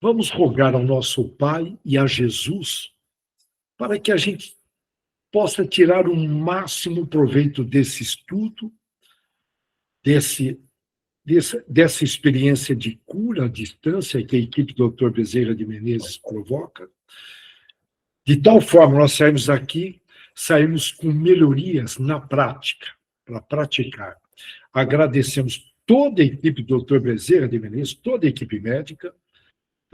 Vamos rogar ao nosso Pai e a Jesus para que a gente possa tirar o máximo proveito desse estudo, dessa experiência de cura à distância que a equipe do Dr. Bezerra de Menezes provoca. De tal forma, nós saímos com melhorias na prática, para praticar. Agradecemos toda a equipe do Dr. Bezerra de Menezes, toda a equipe médica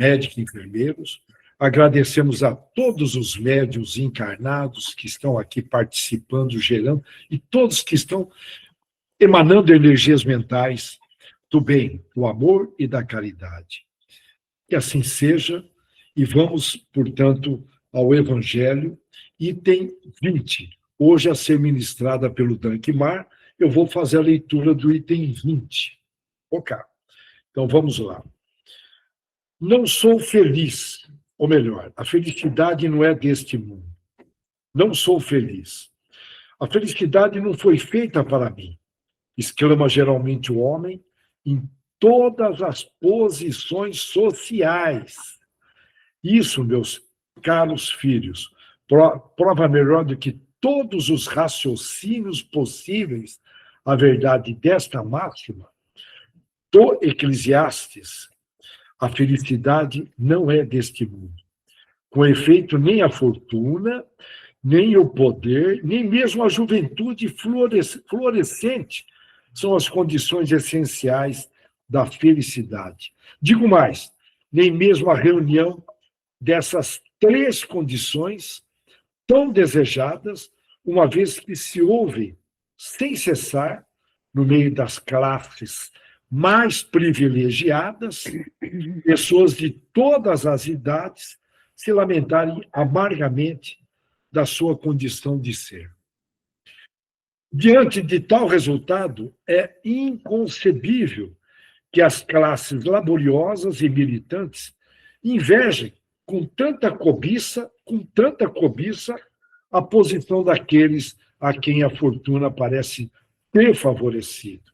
e enfermeiros. Agradecemos a todos os médiuns encarnados que estão aqui participando, gerando, e todos que estão emanando energias mentais do bem, do amor e da caridade. Que assim seja, e vamos, portanto, ao Evangelho, item 20, hoje a ser ministrada pelo Dankmar. Eu vou fazer a leitura do item 20. Ok. Então, vamos lá. Não sou feliz, ou melhor, a felicidade não é deste mundo. Não sou feliz. A felicidade não foi feita para mim, exclama geralmente o homem em todas as posições sociais. Isso, meus caros filhos, prova melhor do que todos os raciocínios possíveis a verdade desta máxima do Eclesiastes. A felicidade não é deste mundo. Com efeito, nem a fortuna, nem o poder, nem mesmo a juventude florescente são as condições essenciais da felicidade. Digo mais, nem mesmo a reunião dessas três condições tão desejadas, uma vez que se ouvem sem cessar, no meio das classes mais privilegiadas, pessoas de todas as idades se lamentarem amargamente da sua condição de ser. Diante de tal resultado, é inconcebível que as classes laboriosas e militantes invejem com tanta cobiça, a posição daqueles a quem a fortuna parece ter favorecido.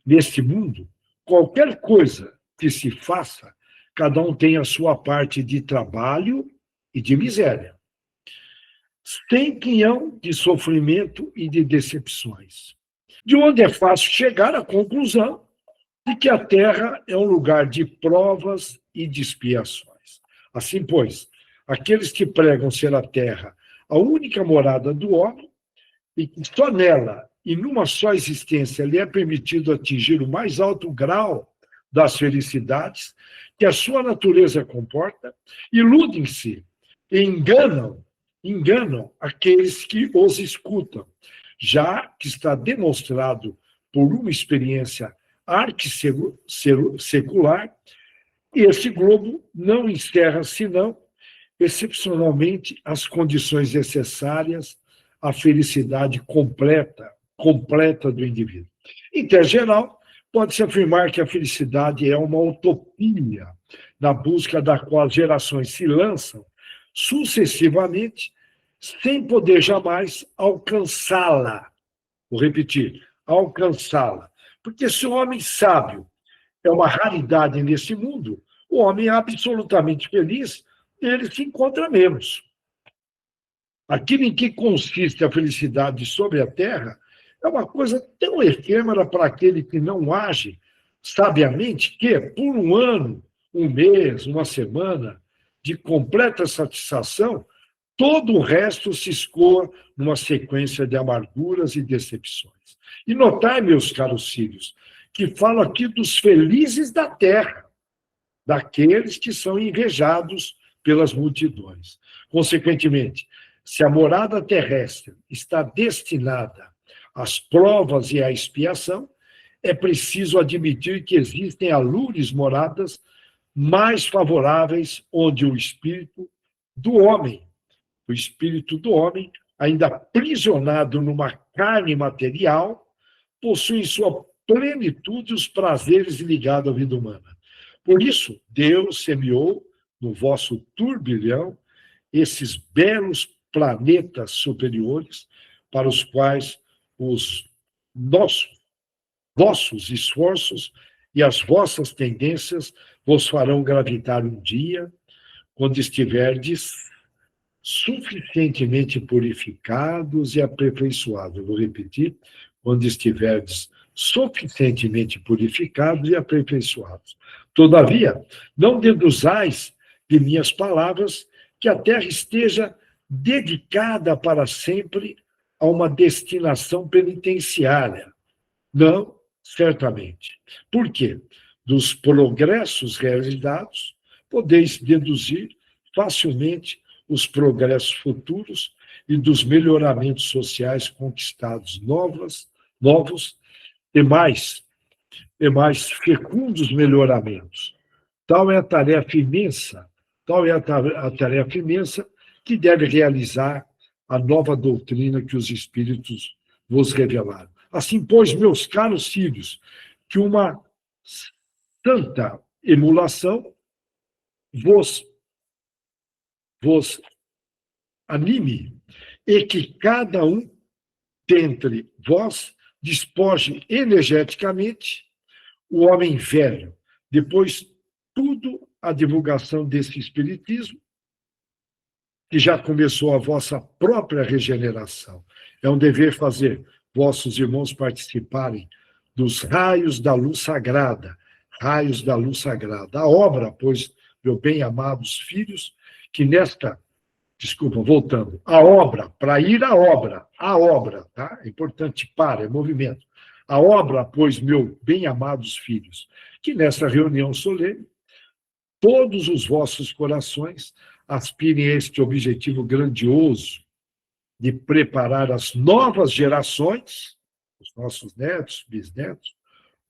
Neste mundo, qualquer coisa que se faça, cada um tem a sua parte de trabalho e de miséria, sem quinhão de sofrimento e de decepções. De onde é fácil chegar à conclusão de que a Terra é um lugar de provas e de expiações. Assim, pois, aqueles que pregam ser a Terra a única morada do homem, e que só nela e numa só existência lhe é permitido atingir o mais alto grau das felicidades que a sua natureza comporta, iludem-se e enganam aqueles que os escutam, já que está demonstrado por uma experiência arquissecular, esse globo não encerra, senão, excepcionalmente, as condições necessárias à felicidade completa do indivíduo. Em termos geral, pode-se afirmar que a felicidade é uma utopia, na busca da qual as gerações se lançam sucessivamente, sem poder jamais alcançá-la. Vou repetir, alcançá-la. Porque se o homem sábio é uma raridade nesse mundo, o homem absolutamente feliz, ele se encontra menos. Aquilo em que consiste a felicidade sobre a Terra é uma coisa tão efêmera para aquele que não age sabiamente que, por um ano, um mês, uma semana de completa satisfação, todo o resto se escoa numa sequência de amarguras e decepções. E notai, meus caros filhos, que falo aqui dos felizes da Terra, daqueles que são invejados pelas multidões. Consequentemente, se a morada terrestre está destinada às provas e à expiação, é preciso admitir que existem alures moradas mais favoráveis, onde o espírito do homem, ainda aprisionado numa carne material, possui em sua plenitude os prazeres ligados à vida humana. Por isso, Deus semeou no vosso turbilhão esses belos planetas superiores para os quais os vossos esforços e as vossas tendências vos farão gravitar um dia, quando estiverdes suficientemente purificados e aperfeiçoados. Eu vou repetir, quando estiverdes suficientemente purificados e aperfeiçoados. Todavia, não deduzais de minhas palavras que a terra esteja dedicada para sempre a uma destinação penitenciária. Não, certamente. Por quê? Dos progressos realizados, podeis deduzir facilmente os progressos futuros e dos melhoramentos sociais conquistados novos e mais fecundos melhoramentos. Tal é a tarefa imensa, tal é a tarefa imensa que deve realizar a nova doutrina que os Espíritos vos revelaram. Assim, pois, meus caros filhos, que uma santa emulação vos anime e que cada um dentre vós despoje energeticamente o homem velho. Depois, tudo a divulgação desse espiritismo, que já começou a vossa própria regeneração. É um dever fazer vossos irmãos participarem dos raios da luz sagrada, raios da luz sagrada. A obra, pois, meus bem-amados filhos, que desculpa, voltando, a obra, para ir à obra, tá? É importante, é movimento. A obra, pois, meus bem-amados filhos, que nesta reunião solene, todos os vossos corações aspirem a este objetivo grandioso de preparar as novas gerações, os nossos netos, bisnetos,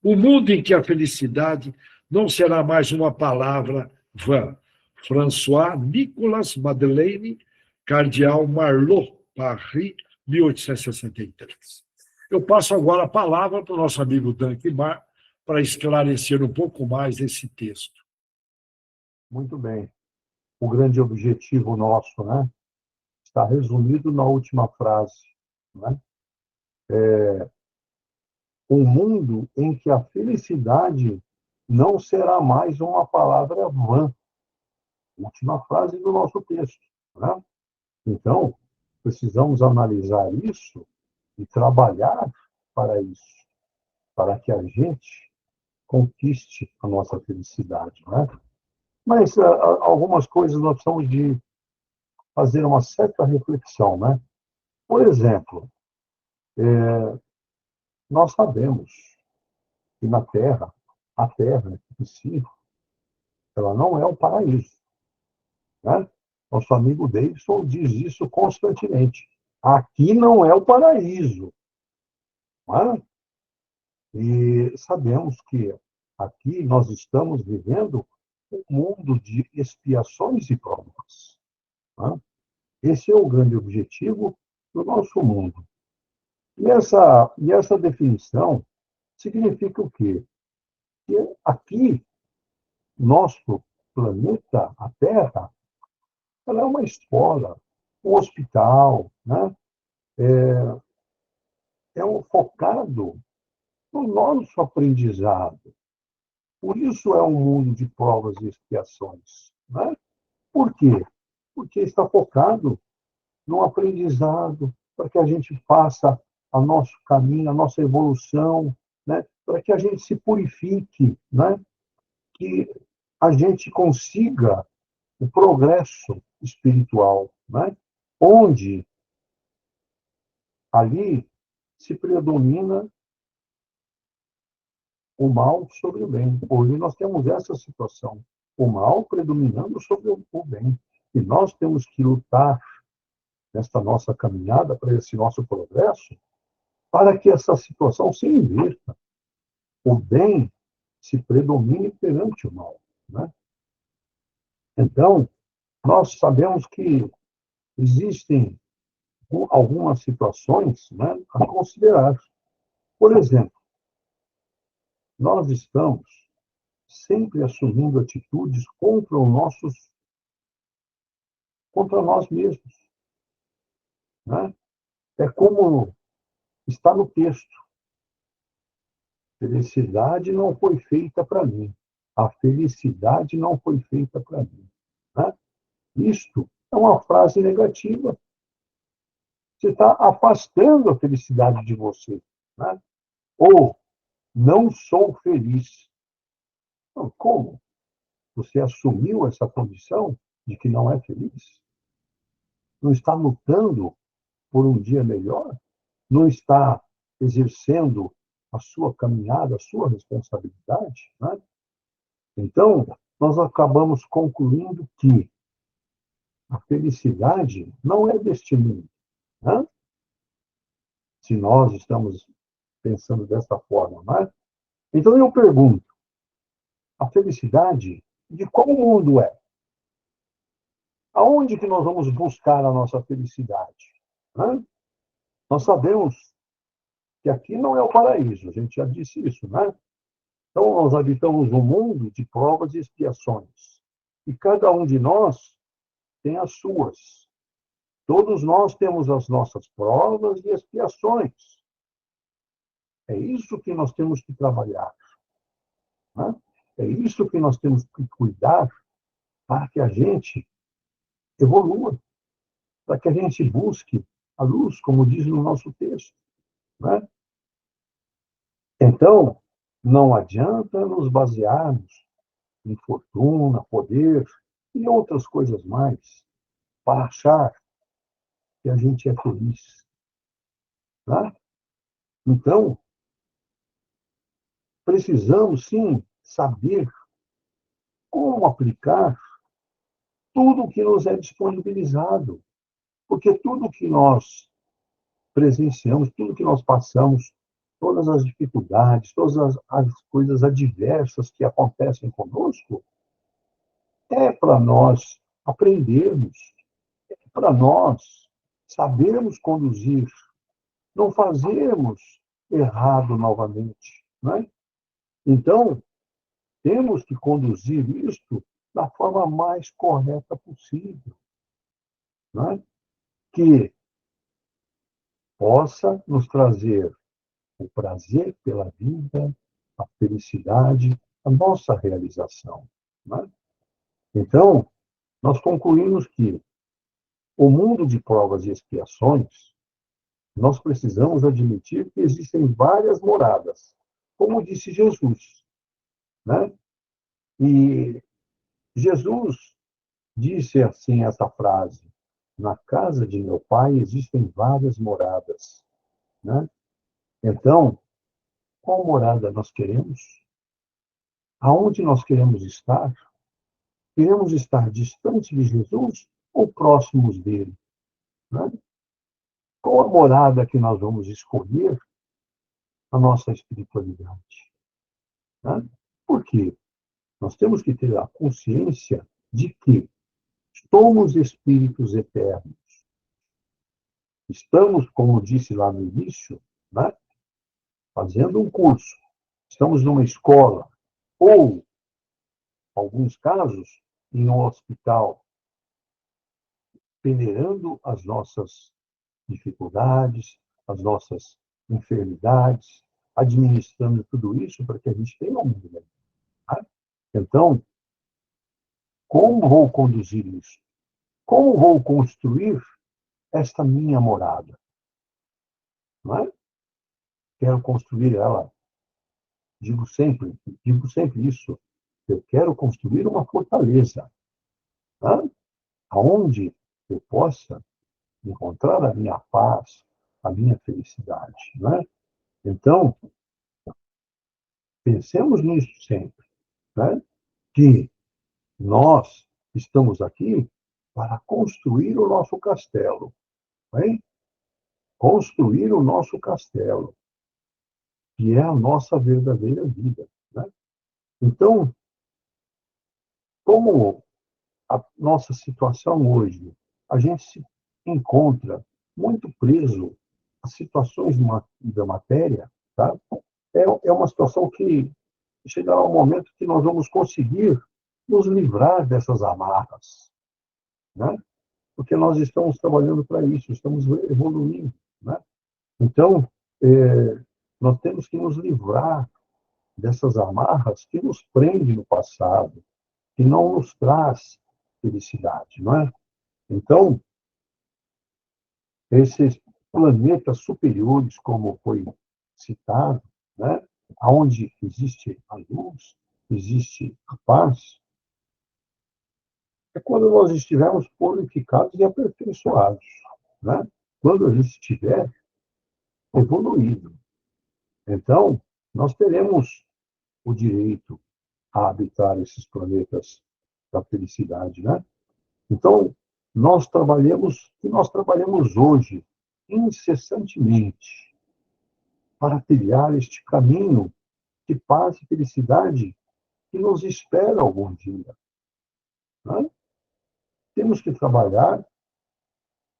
o mundo em que a felicidade não será mais uma palavra vã. François Nicolas Madeleine, Cardeal Marlot, Paris, 1863. Eu passo agora a palavra para o nosso amigo Dankmar para esclarecer um pouco mais esse texto. Muito bem. O grande objetivo nosso, né, está resumido na última frase, né? Um mundo em que a felicidade não será mais uma palavra vã. Última frase do nosso texto, né? Então, precisamos analisar isso e trabalhar para isso, para que a gente conquiste a nossa felicidade, né? Mas algumas coisas nós precisamos de fazer uma certa reflexão, né? Por exemplo, nós sabemos que na Terra, a Terra em si, ela não é um paraíso, né? Nosso amigo Davidson diz isso constantemente. Aqui não é o paraíso, né? E sabemos que aqui nós estamos vivendo um mundo de expiações e provas, né? Esse é o grande objetivo do nosso mundo. E essa definição significa o quê? Que aqui, nosso planeta, a Terra, ela é uma escola, um hospital, né? É um focado no nosso aprendizado. Por isso é um mundo de provas e expiações, né? Por quê? Porque está focado no aprendizado, para que a gente faça o nosso caminho, a nossa evolução, né? Para que a gente se purifique, né? Que a gente consiga o progresso espiritual, né? Onde ali se predomina o mal sobre o bem. Hoje nós temos essa situação, o mal predominando sobre o bem. E nós temos que lutar nesta nossa caminhada para esse nosso progresso, para que essa situação se inverta. O bem se predomine perante o mal, né? Então, nós sabemos que existem algumas situações, né, a considerar. Por exemplo, nós estamos sempre assumindo atitudes contra nós mesmos, né? É como está no texto. Felicidade não foi feita para mim. A felicidade não foi feita para mim. Né? Isto é uma frase negativa. Você está afastando a felicidade de você. Né? Ou, não sou feliz. Não, como? Você assumiu essa condição de que não é feliz? Não está lutando por um dia melhor? Não está exercendo a sua caminhada, a sua responsabilidade? Né? Então, nós acabamos concluindo que a felicidade não é deste mundo. Né? Se nós estamos pensando dessa forma. Né? Então, eu pergunto, a felicidade de qual mundo é? Aonde que nós vamos buscar a nossa felicidade? Né? Nós sabemos que aqui não é o paraíso, a gente já disse isso, né? Então, nós habitamos um mundo de provas e expiações. E cada um de nós tem as suas. Todos nós temos as nossas provas e expiações. É isso que nós temos que trabalhar. Né? É isso que nós temos que cuidar para que a gente evolua, para que a gente busque a luz, como diz no nosso texto. Né? Então, não adianta nos basearmos em fortuna, poder e outras coisas mais para achar que a gente é feliz. Tá? Então, precisamos, sim, saber como aplicar tudo o que nos é disponibilizado. Porque tudo que nós presenciamos, tudo que nós passamos, todas as dificuldades, todas as coisas adversas que acontecem conosco, é para nós aprendermos, é para nós sabermos conduzir, não fazermos errado novamente. Né? Então, temos que conduzir isto da forma mais correta possível, né? Que possa nos trazer o prazer pela vida, a felicidade, a nossa realização. Né? Então, nós concluímos que o mundo de provas e expiações, nós precisamos admitir que existem várias moradas, como disse Jesus. Né? E Jesus disse assim essa frase: na casa de meu pai existem várias moradas. Né? Então, qual morada nós queremos? Aonde nós queremos estar? Queremos estar distante de Jesus ou próximos dele? Né? Qual a morada que nós vamos escolher na nossa espiritualidade? Né? Por quê? Nós temos que ter a consciência de que somos espíritos eternos. Estamos, como disse lá no início, né, fazendo um curso. Estamos numa escola ou, em alguns casos, em um hospital, peneirando as nossas dificuldades, as nossas enfermidades, administrando tudo isso para que a gente tenha um mundo melhor. Tá? Então, como vou conduzir isso? Como vou construir esta minha morada? Não é? Quero construir ela, digo sempre isso. Eu quero construir uma fortaleza, tá? Onde eu possa encontrar a minha paz, a minha felicidade. Né? Então, pensemos nisso sempre, né? Que nós estamos aqui para construir o nosso castelo. Né? Construir o nosso castelo, que é a nossa verdadeira vida. Né? Então, como a nossa situação hoje, a gente se encontra muito preso a situações da matéria, tá? É uma situação que chegará um momento que nós vamos conseguir nos livrar dessas amarras, né? Porque nós estamos trabalhando para isso, estamos evoluindo, né? Então, nós temos que nos livrar dessas amarras que nos prende no passado, que não nos traz felicidade, não é? Então, esses planetas superiores, como foi citado, né, onde existe a luz, existe a paz, é quando nós estivermos purificados e aperfeiçoados, né? Quando a gente estiver evoluído. Então, nós teremos o direito a habitar esses planetas da felicidade, né? Então, nós trabalhamos hoje incessantemente para trilhar este caminho de paz e felicidade que nos espera algum dia, né? Temos que trabalhar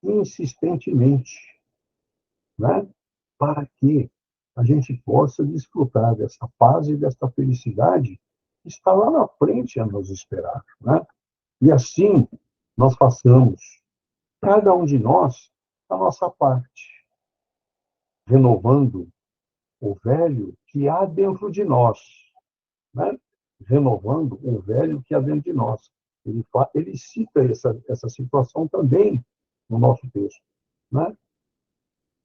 insistentemente, né? Para que a gente possa desfrutar dessa paz e dessa felicidade que está lá na frente a nos esperar, né? E assim nós façamos, cada um de nós, a nossa parte, renovando o velho que há dentro de nós, né? Renovando o velho que há dentro de nós. Ele cita essa situação também no nosso texto, né?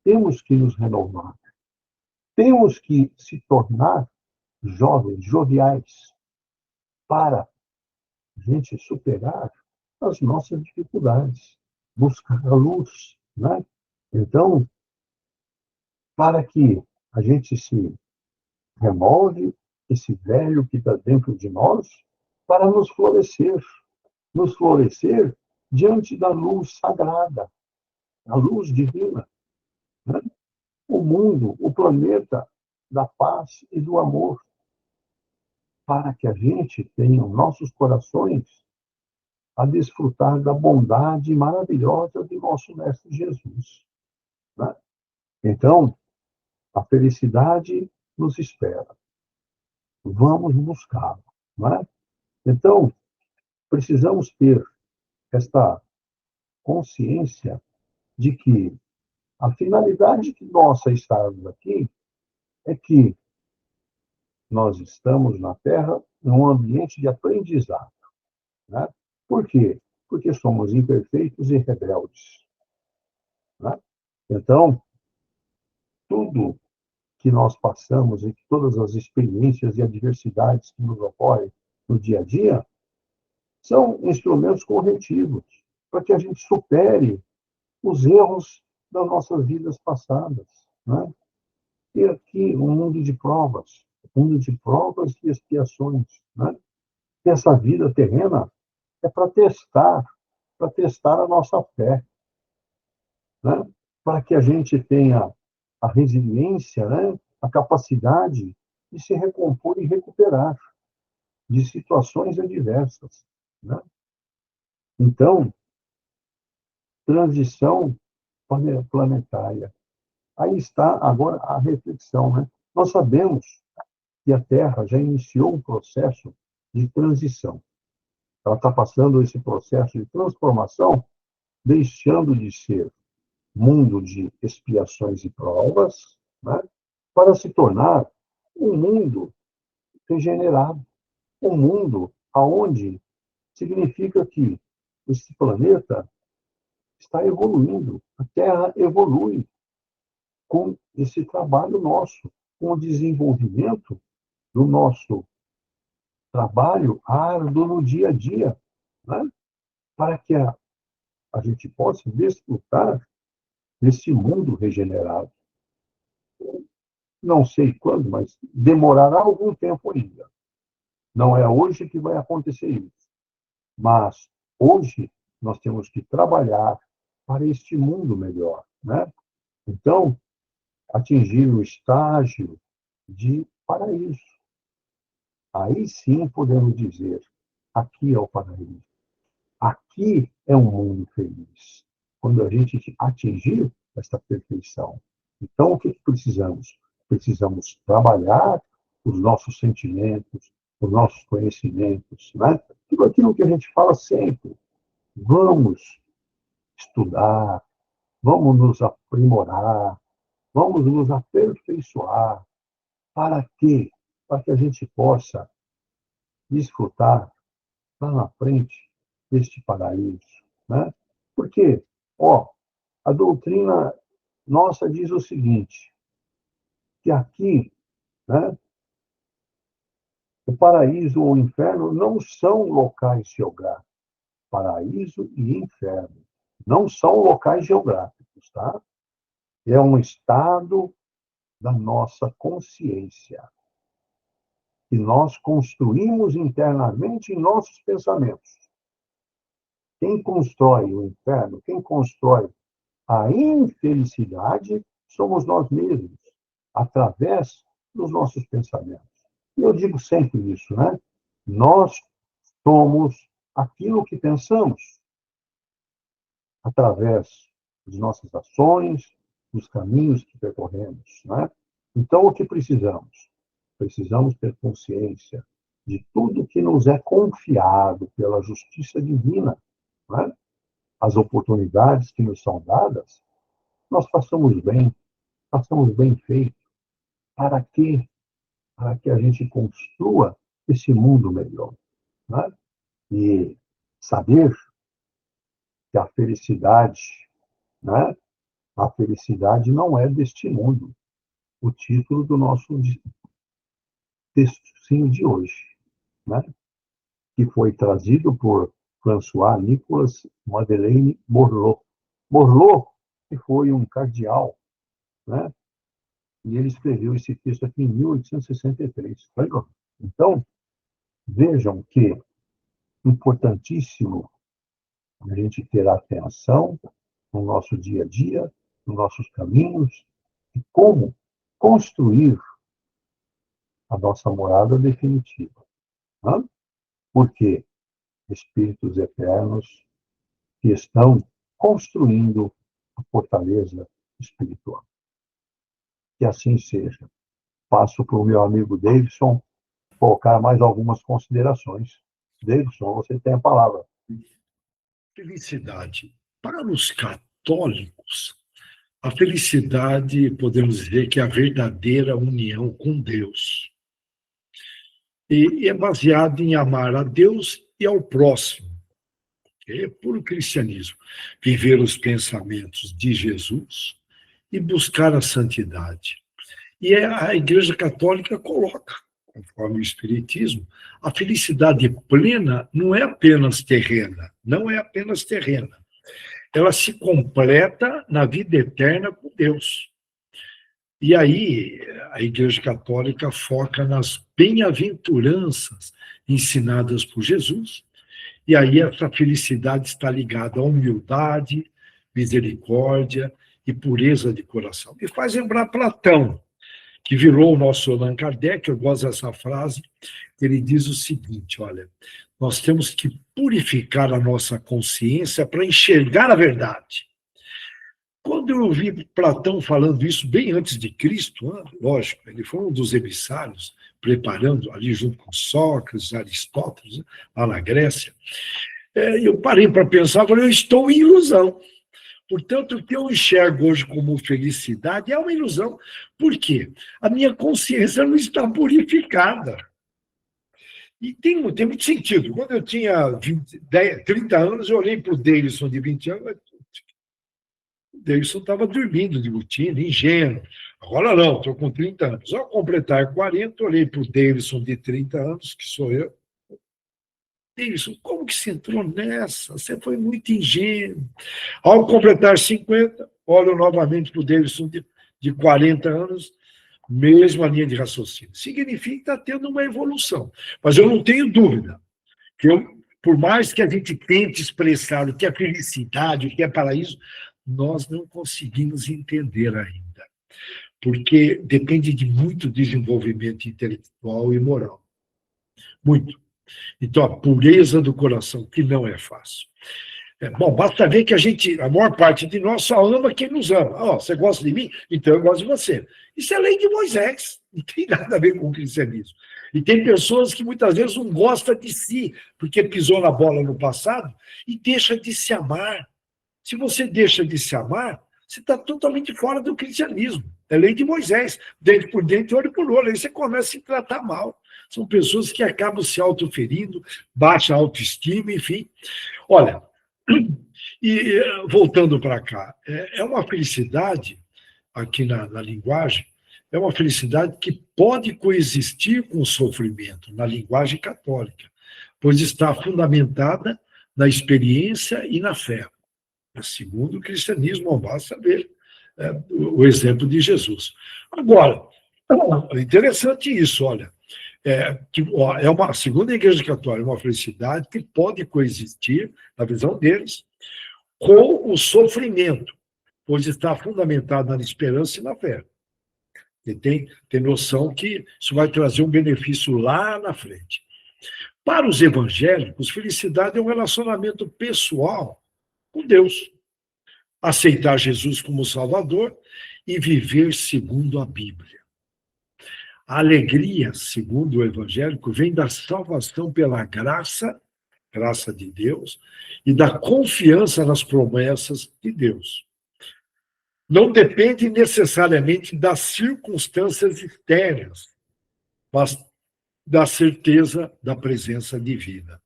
Temos que nos renovar, temos que se tornar jovens, joviais, para a gente superar as nossas dificuldades, buscar a luz, né? Então, para que a gente se remove esse velho que está dentro de nós para nos florescer diante da luz sagrada, a luz divina, né? O mundo, o planeta da paz e do amor, para que a gente tenha nossos corações a desfrutar da bondade maravilhosa de nosso Mestre Jesus, né? Então, a felicidade nos espera. Vamos buscá-la, né? Então, precisamos ter esta consciência de que a finalidade de nossa estarmos aqui é que nós estamos na Terra num ambiente de aprendizado, né? Por quê? Porque somos imperfeitos e rebeldes, né? Então, tudo que nós passamos e que todas as experiências e adversidades que nos ocorrem no dia a dia são instrumentos corretivos para que a gente supere os erros das nossas vidas passadas, né? E aqui um mundo de provas e expiações, né? E essa vida terrena é para testar a nossa fé, né? Para que a gente tenha a resiliência, né? A capacidade de se recompor e recuperar de situações adversas, né? Então, transição planetária. Aí está agora a reflexão, né? Nós sabemos que a Terra já iniciou um processo de transição. Ela está passando esse processo de transformação, deixando de ser mundo de expiações e provas, né? Para se tornar um mundo regenerado, um mundo aonde significa que esse planeta está evoluindo, a Terra evolui com esse trabalho nosso, com o desenvolvimento do nosso trabalho árduo no dia a dia, né? Para que a gente possa desfrutar desse mundo regenerado. Não sei quando, mas demorará algum tempo ainda. Não é hoje que vai acontecer isso. Mas hoje nós temos que trabalhar para este mundo melhor, né? Então, atingir o estágio de paraíso. Aí sim podemos dizer, aqui é o paraíso. Aqui é um mundo feliz. Quando a gente atingir esta perfeição. Então, o que precisamos? Precisamos trabalhar os nossos sentimentos, os nossos conhecimentos, né? Tudo aquilo que a gente fala sempre. Vamos estudar, vamos nos aprimorar, vamos nos aperfeiçoar. Para quê? para que a gente possa desfrutar lá na frente deste paraíso, né? Porque, ó, a doutrina nossa diz o seguinte, que aqui, né, o paraíso ou o inferno não são locais geográficos. Paraíso e inferno não são locais geográficos, tá? É um estado da nossa consciência que nós construímos internamente em nossos pensamentos. Quem constrói o inferno, quem constrói a infelicidade, somos nós mesmos, através dos nossos pensamentos. E eu digo sempre isso, né? Nós somos aquilo que pensamos, através de nossas ações, dos caminhos que percorremos, né? Então, o que precisamos? Precisamos ter consciência de tudo que nos é confiado pela justiça divina, né? As oportunidades que nos são dadas, nós façamos bem feito. Para quê? Para que a gente construa esse mundo melhor, né? E saber que a felicidade, né? A felicidade não é deste mundo. O título do nosso textinho de hoje, né? Que foi trazido por François Nicolas Madeleine Morlot. Morlot, que foi um cardeal, né? E ele escreveu esse texto aqui em 1863. Então, vejam que é importantíssimo a gente ter atenção no nosso dia a dia, nos nossos caminhos, e como construir a nossa morada definitiva. Né? Porque espíritos eternos que estão construindo a fortaleza espiritual. Que assim seja. Passo para o meu amigo Davidson colocar mais algumas considerações. Davidson, você tem a palavra. Felicidade. Para os católicos, a felicidade, podemos dizer que é a verdadeira união com Deus. E é baseada em amar a Deus e ao próximo. É puro cristianismo. Viver os pensamentos de Jesus e buscar a santidade. E a Igreja Católica coloca, conforme o Espiritismo, a felicidade plena não é apenas terrena, não é apenas terrena. Ela se completa na vida eterna com Deus. E aí a Igreja Católica foca nas bem-aventuranças ensinadas por Jesus, e aí essa felicidade está ligada à humildade, misericórdia e pureza de coração. Me faz lembrar Platão, que virou o nosso Allan Kardec. Eu gosto dessa frase, ele diz o seguinte, olha, nós temos que purificar a nossa consciência para enxergar a verdade. Quando eu ouvi Platão falando isso bem antes de Cristo, lógico, ele foi um dos emissários, preparando ali junto com Sócrates, Aristóteles, lá na Grécia, eu parei para pensar, falei, eu estou em ilusão. Portanto, o que eu enxergo hoje como felicidade é uma ilusão. Por quê? A minha consciência não está purificada. E tem muito sentido. Quando eu tinha 30 anos, eu olhei para o Davidson de 20 anos, o Davidson estava dormindo de rotina, ingênuo. Agora não, estou com 30 anos. Ao completar 40, olhei para o Davidson de 30 anos, que sou eu. Davidson, como que você entrou nessa? Você foi muito ingênuo. Ao completar 50, olho novamente para o Davidson de 40 anos, mesma linha de raciocínio. Significa que está tendo uma evolução. Mas eu não tenho dúvida que por mais que a gente tente expressar o que é felicidade, o que é paraíso, nós não conseguimos entender ainda. Porque depende de muito desenvolvimento intelectual e moral. Muito. Então, a pureza do coração, que não é fácil. Bom, basta ver que a maior parte de nós só ama quem nos ama. Você gosta de mim? Então eu gosto de você. Isso é lei de Moisés, não tem nada a ver com o cristianismo. E tem pessoas que muitas vezes não gostam de si, porque pisou na bola no passado e deixa de se amar. Se você deixa de se amar, você está totalmente fora do cristianismo. É lei de Moisés, dente por dente, olho por olho. Aí você começa a se tratar mal. São pessoas que acabam se autoferindo, baixa autoestima, enfim. Olha, e voltando para cá, é uma felicidade aqui na linguagem, é uma felicidade que pode coexistir com o sofrimento, na linguagem católica, pois está fundamentada na experiência e na fé. Segundo o cristianismo, não basta ver o exemplo de Jesus. Agora, é interessante isso, olha, é uma, segundo a Igreja Católica, uma felicidade que pode coexistir, na visão deles, com o sofrimento, pois está fundamentada na esperança e na fé. E tem noção que isso vai trazer um benefício lá na frente. Para os evangélicos, felicidade é um relacionamento pessoal com Deus. Aceitar Jesus como Salvador e viver segundo a Bíblia. A alegria, segundo o evangélico, vem da salvação pela graça de Deus, e da confiança nas promessas de Deus. Não depende necessariamente das circunstâncias externas, mas da certeza da presença divina.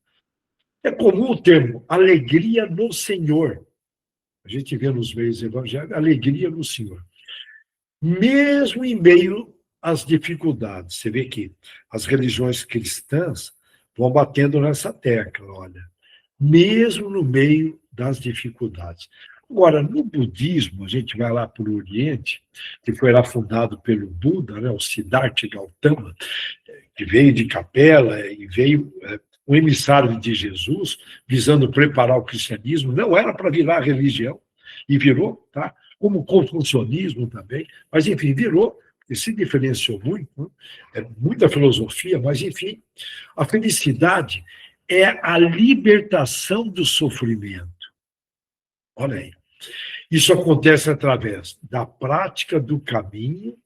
É comum o termo alegria no Senhor. A gente vê nos meios evangélicos, alegria no Senhor. Mesmo em meio às dificuldades. Você vê que as religiões cristãs vão batendo nessa tecla, olha. Mesmo no meio das dificuldades. Agora, no budismo, a gente vai lá para o Oriente, que foi lá fundado pelo Buda, né, o Siddhartha Gautama, que veio de Capela e veio um emissário de Jesus, visando preparar o cristianismo, não era para virar religião, e virou, tá? Como o confucionismo também, mas enfim, virou, e se diferenciou muito, né? Muita filosofia, mas enfim, a felicidade é a libertação do sofrimento. Olha aí. Isso acontece através da prática do caminho,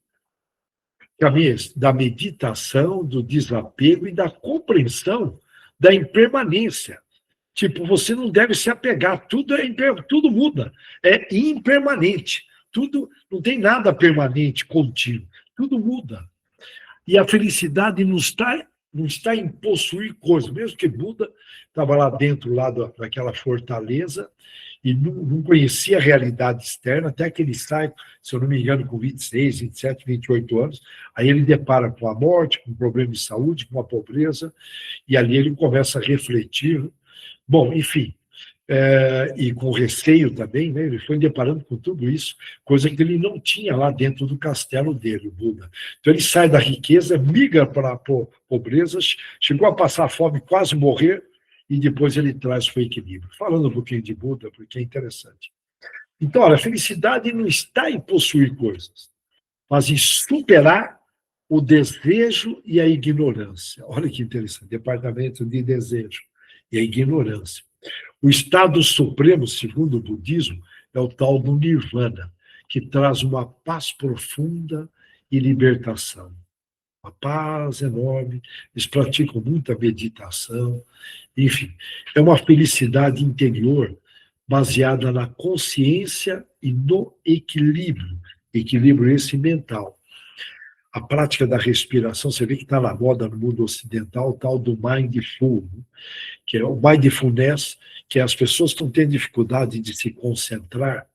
da meditação, do desapego e da compreensão da impermanência. Tipo, você não deve se apegar, tudo muda, é impermanente, tudo, não tem nada permanente, contínuo, tudo muda. E a felicidade não está em possuir coisas, mesmo que Buda estava lá dentro daquela fortaleza e não conhecia a realidade externa, até que ele sai, se eu não me engano, com 26, 27, 28 anos, aí ele depara com a morte, com um problema de saúde, com a pobreza, e ali ele começa a refletir. Bom, enfim, e com receio também, né, ele foi deparando com tudo isso, coisa que ele não tinha lá dentro do castelo dele, o Buda. Então ele sai da riqueza, migra para a pobreza, chegou a passar fome, quase morrer, e depois ele traz o equilíbrio. Falando um pouquinho de Buda, porque é interessante. Então, olha, a felicidade não está em possuir coisas, mas em superar o desejo e a ignorância. Olha que interessante, departamento de desejo e a ignorância. O estado supremo, segundo o budismo, é o tal do nirvana, que traz uma paz profunda e libertação. Uma paz enorme, eles praticam muita meditação, enfim, é uma felicidade interior baseada na consciência e no equilíbrio esse mental. A prática da respiração, você vê que está na moda no mundo ocidental, o tal do mindful, que é o mindfulness, que as pessoas estão tendo dificuldade de se concentrar,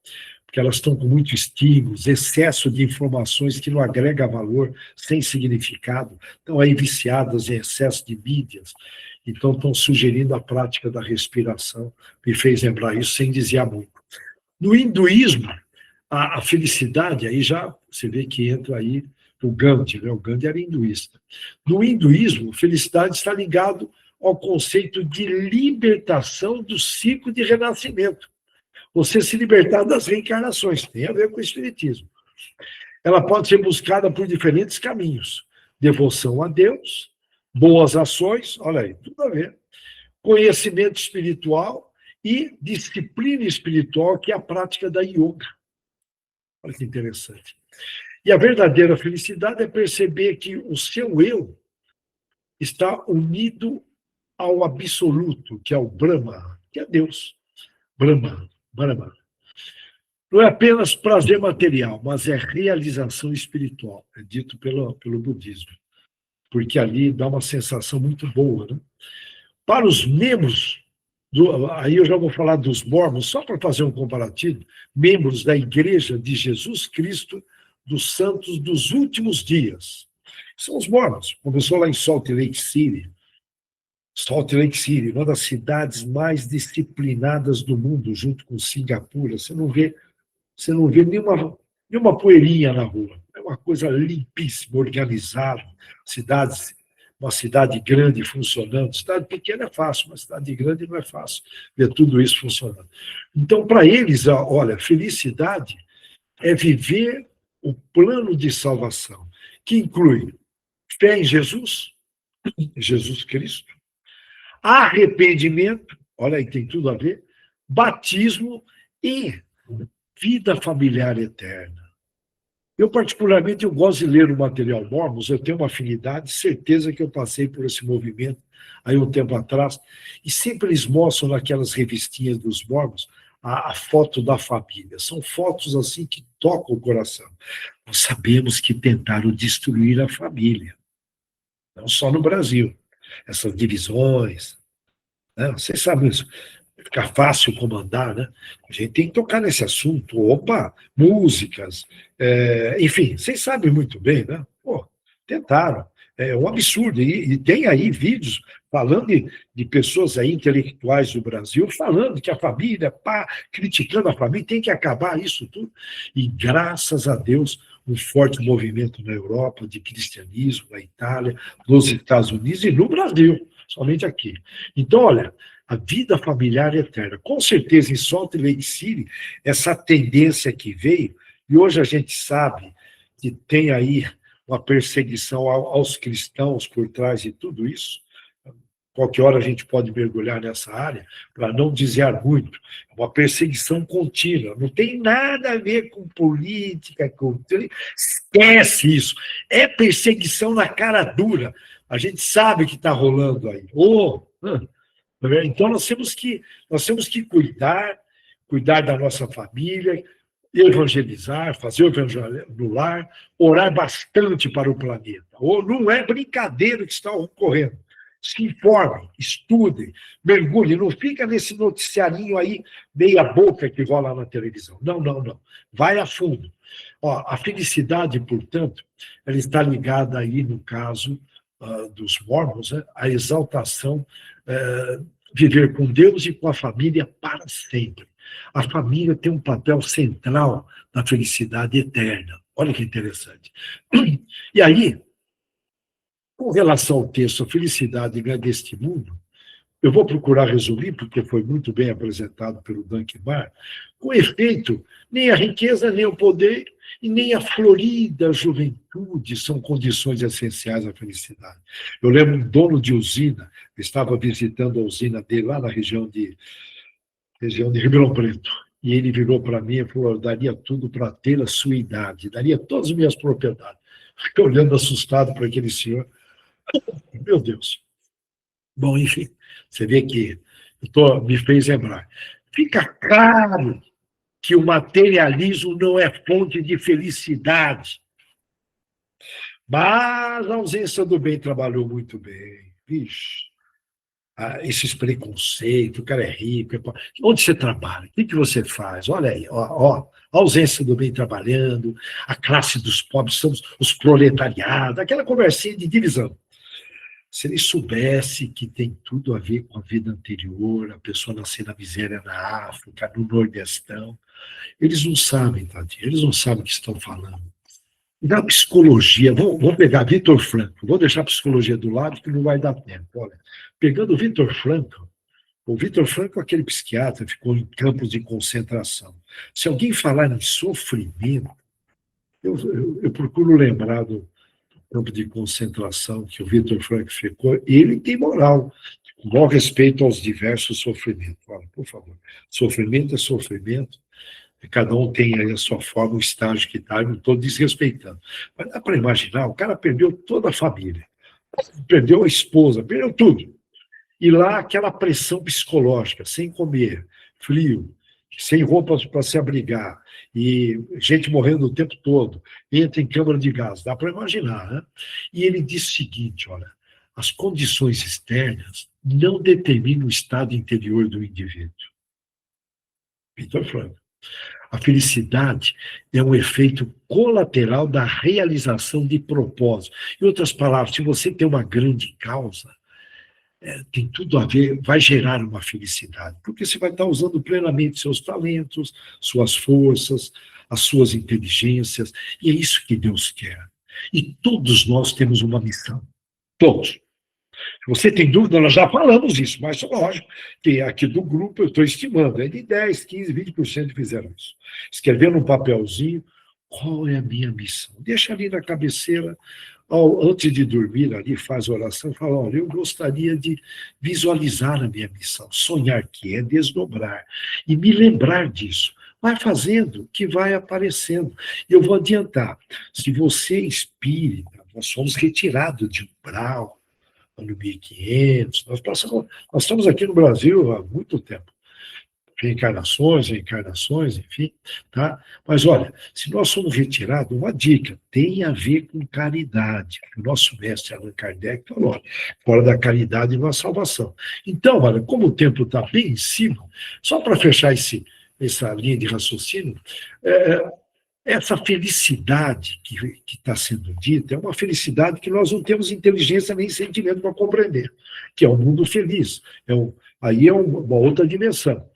porque elas estão com muito estímulos, excesso de informações que não agrega valor, sem significado, estão aí viciadas em excesso de mídias, então estão sugerindo a prática da respiração, me fez lembrar isso sem dizer muito. No hinduísmo, a felicidade, aí já você vê que entra aí o Gandhi, né? O Gandhi era hinduísta. No hinduísmo, felicidade está ligado ao conceito de libertação do ciclo de renascimento. Você se libertar das reencarnações, tem a ver com o espiritismo. Ela pode ser buscada por diferentes caminhos. Devoção a Deus, boas ações, olha aí, tudo a ver. Conhecimento espiritual e disciplina espiritual, que é a prática da yoga. Olha que interessante. E a verdadeira felicidade é perceber que o seu eu está unido ao absoluto, que é o Brahma, que é Deus. Brahma. Não é apenas prazer material, mas é realização espiritual, é dito pelo budismo, porque ali dá uma sensação muito boa, né? Para os membros, aí eu já vou falar dos mormons, só para fazer um comparativo, membros da Igreja de Jesus Cristo dos Santos dos Últimos Dias. São os mormons. Começou lá em Salt Lake City. Salt Lake City, uma das cidades mais disciplinadas do mundo, junto com Singapura. Você não vê nenhuma poeirinha na rua. É uma coisa limpíssima, organizada. Uma cidade grande funcionando. Cidade pequena é fácil, mas cidade grande não é fácil ver tudo isso funcionando. Então, para eles, olha, felicidade é viver o plano de salvação, que inclui fé em Jesus Cristo, arrependimento, olha aí, tem tudo a ver, batismo e vida familiar eterna. Eu, particularmente, eu gosto de ler o material Mormons, eu tenho uma afinidade, certeza que eu passei por esse movimento aí um tempo atrás, e sempre eles mostram naquelas revistinhas dos Mormons a foto da família. São fotos assim que tocam o coração. Nós sabemos que tentaram destruir a família, não só no Brasil. Essas divisões, né? Vocês sabem isso. Fica fácil comandar, né? A gente tem que tocar nesse assunto. Opa, músicas, enfim, vocês sabem muito bem, né? Pô, tentaram. É um absurdo. E tem aí vídeos falando de pessoas aí intelectuais do Brasil falando que a família, criticando a família, tem que acabar isso tudo. E graças a Deus, um forte movimento na Europa de cristianismo, na Itália, nos Estados Unidos e no Brasil, somente aqui. Então, olha, a vida familiar eterna. Com certeza, em Salt Lake City, essa tendência que veio, e hoje a gente sabe que tem aí uma perseguição aos cristãos por trás de tudo isso. Qualquer hora a gente pode mergulhar nessa área, para não dizer muito. É uma perseguição contínua, não tem nada a ver com política, esquece isso. É perseguição na cara dura. A gente sabe que está rolando aí. Então, nós temos que cuidar da nossa família, evangelizar, fazer o evangelho no lar, orar bastante para o planeta. Ou não é brincadeira o que está ocorrendo. Se informem, estudem, mergulhem, não fica nesse noticiarinho aí, meia boca que rola na televisão. Não, não, não. Vai a fundo. A felicidade, portanto, ela está ligada aí, no caso dos mormons, né, a exaltação, viver com Deus e com a família para sempre. A família tem um papel central na felicidade eterna. Olha que interessante. E aí, com relação ao texto A Felicidade deste Mundo, eu vou procurar resumir, porque foi muito bem apresentado pelo Duncan Barr. Com efeito, nem a riqueza, nem o poder e nem a florida juventude são condições essenciais à felicidade. Eu lembro um dono de usina, estava visitando a usina dele lá na região de Ribeirão Preto, e ele virou para mim e falou: eu daria tudo para ter a sua idade, daria todas as minhas propriedades. Fiquei olhando assustado para aquele senhor. Meu Deus. Bom, enfim, você vê que me fez lembrar. Fica claro que o materialismo não é fonte de felicidade. Mas a ausência do bem trabalhou muito bem. Vixe, esses preconceitos, o cara é rico. Onde você trabalha? O que você faz? Olha aí, a ausência do bem trabalhando, a classe dos pobres, somos os proletariados, aquela conversinha de divisão. Se ele soubesse que tem tudo a ver com a vida anterior, a pessoa nascer na miséria na África, no Nordestão, eles não sabem, Tadinho, eles não sabem o que estão falando. Na psicologia, vamos pegar Viktor Frankl, vou deixar a psicologia do lado, que não vai dar tempo. Olha, pegando o Viktor Frankl é aquele psiquiatra, ficou em campos de concentração. Se alguém falar em sofrimento, eu procuro lembrar do campo de concentração que o Viktor Frankl ficou, ele tem moral, com bom respeito aos diversos sofrimentos. Olha, por favor, sofrimento é sofrimento, cada um tem aí a sua forma, o estágio que está, eu não estou desrespeitando. Mas dá para imaginar, o cara perdeu toda a família, perdeu a esposa, perdeu tudo. E lá aquela pressão psicológica, sem comer, frio, sem roupas para se abrigar, e gente morrendo o tempo todo, entra em câmara de gás, dá para imaginar, né? E ele disse o seguinte, olha, as condições externas não determinam o estado interior do indivíduo. Victor Frankl. A felicidade é um efeito colateral da realização de propósito. Em outras palavras, se você tem uma grande causa, tem tudo a ver, vai gerar uma felicidade, porque você vai estar usando plenamente seus talentos, suas forças, as suas inteligências, e é isso que Deus quer. E todos nós temos uma missão, todos. Se você tem dúvida, nós já falamos isso, mas lógico que aqui do grupo eu estou estimando, é de 10, 15, 20% fizeram isso. Escrever num papelzinho, qual é a minha missão? Deixa ali na cabeceira, antes de dormir ali, faz oração, fala, olha, eu gostaria de visualizar a minha missão, sonhar que é desdobrar, e me lembrar disso. Vai fazendo, que vai aparecendo. Eu vou adiantar, se você é espírita, nós somos retirados de umbral, ano 1500, nós estamos aqui no Brasil há muito tempo. Reencarnações, enfim, tá? Mas olha, se nós somos retirados, uma dica, tem a ver com caridade. O nosso mestre Allan Kardec falou, olha, fora da caridade não há salvação. Então, olha, como o tempo está bem em cima, só para fechar essa linha de raciocínio, essa felicidade que está sendo dita é uma felicidade que nós não temos inteligência nem sentimento para compreender, que é o mundo feliz. Aí é uma outra dimensão.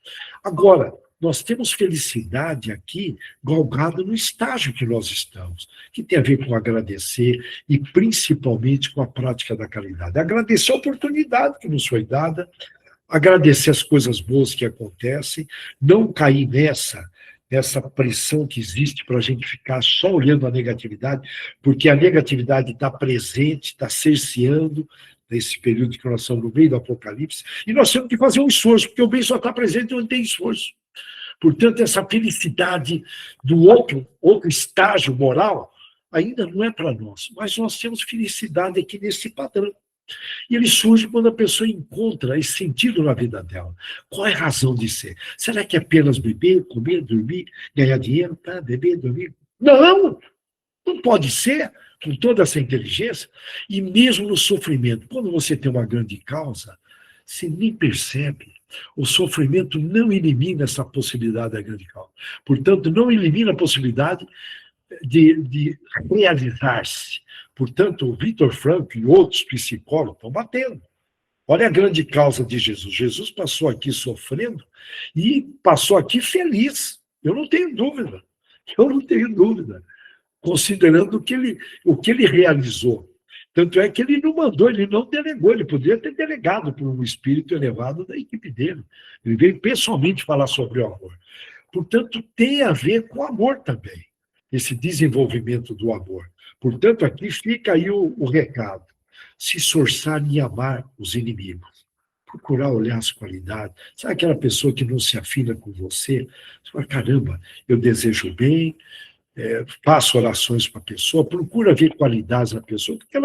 Agora, nós temos felicidade aqui galgada no estágio que nós estamos, que tem a ver com agradecer e principalmente com a prática da caridade. Agradecer a oportunidade que nos foi dada, agradecer as coisas boas que acontecem, não cair nessa pressão que existe para a gente ficar só olhando a negatividade, porque a negatividade está presente, está cerceando nesse período que nós estamos no meio do Apocalipse, e nós temos que fazer um esforço, porque o bem só está presente onde tem esforço. Portanto, essa felicidade do outro estágio moral ainda não é para nós, mas nós temos felicidade aqui nesse padrão. E ele surge quando a pessoa encontra esse sentido na vida dela. Qual é a razão de ser? Será que é apenas beber, comer, dormir, ganhar dinheiro, tá? Beber, dormir? Não! Não pode ser com toda essa inteligência. E mesmo no sofrimento, quando você tem uma grande causa, você nem percebe. O sofrimento não elimina essa possibilidade da grande causa. Portanto, não elimina a possibilidade de realizar-se. Portanto, o Victor Frankl e outros psicólogos estão batendo. Olha a grande causa de Jesus. Jesus passou aqui sofrendo e passou aqui feliz. Eu não tenho dúvida. Considerando o que ele realizou. Tanto é que ele não mandou, ele não delegou, ele poderia ter delegado por um espírito elevado da equipe dele. Ele veio pessoalmente falar sobre o amor. Portanto, tem a ver com o amor também, esse desenvolvimento do amor. Portanto, aqui fica aí o recado. Se esforçar em amar os inimigos. Procurar olhar as qualidades. Sabe aquela pessoa que não se afina com você? Você fala, caramba, eu desejo bem, faço orações para a pessoa, procura ver qualidades na pessoa, porque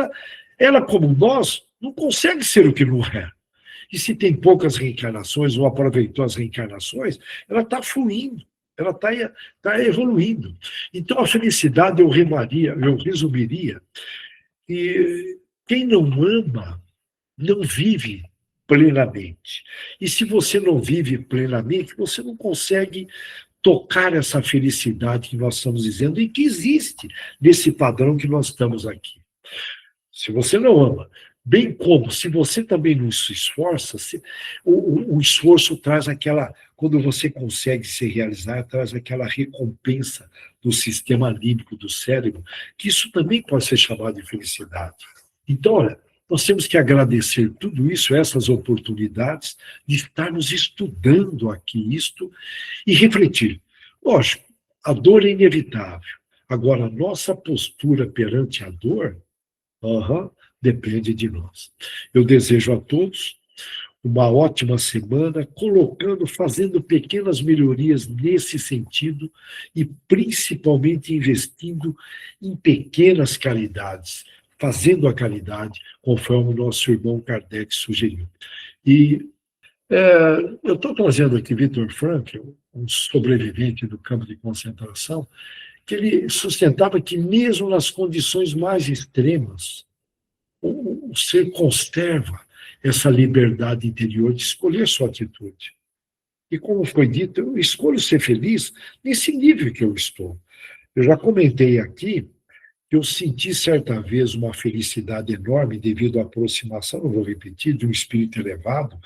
ela, como nós, não consegue ser o que não é. E se tem poucas reencarnações, ou aproveitou as reencarnações, ela está fluindo, ela está evoluindo. Então, a felicidade eu resumiria, que quem não ama, não vive plenamente. E se você não vive plenamente, você não consegue tocar essa felicidade que nós estamos dizendo e que existe nesse padrão que nós estamos aqui. Se você não ama, bem como se você também não se esforça, o esforço traz quando você consegue se realizar, traz aquela recompensa do sistema límbico do cérebro, que isso também pode ser chamado de felicidade. Então, olha, nós temos que agradecer tudo isso, essas oportunidades de estarmos estudando aqui isto e refletir. Lógico, a dor é inevitável. Agora, a nossa postura perante a dor, depende de nós. Eu desejo a todos uma ótima semana, fazendo pequenas melhorias nesse sentido e principalmente investindo em pequenas caridades, fazendo a caridade, conforme o nosso irmão Kardec sugeriu. E eu estou trazendo aqui Victor Frankl, um sobrevivente do campo de concentração, que ele sustentava que mesmo nas condições mais extremas, o ser conserva essa liberdade interior de escolher sua atitude. E como foi dito, eu escolho ser feliz nesse nível que eu estou. Eu já comentei aqui que eu senti certa vez uma felicidade enorme devido à aproximação, não vou repetir, de um espírito elevado,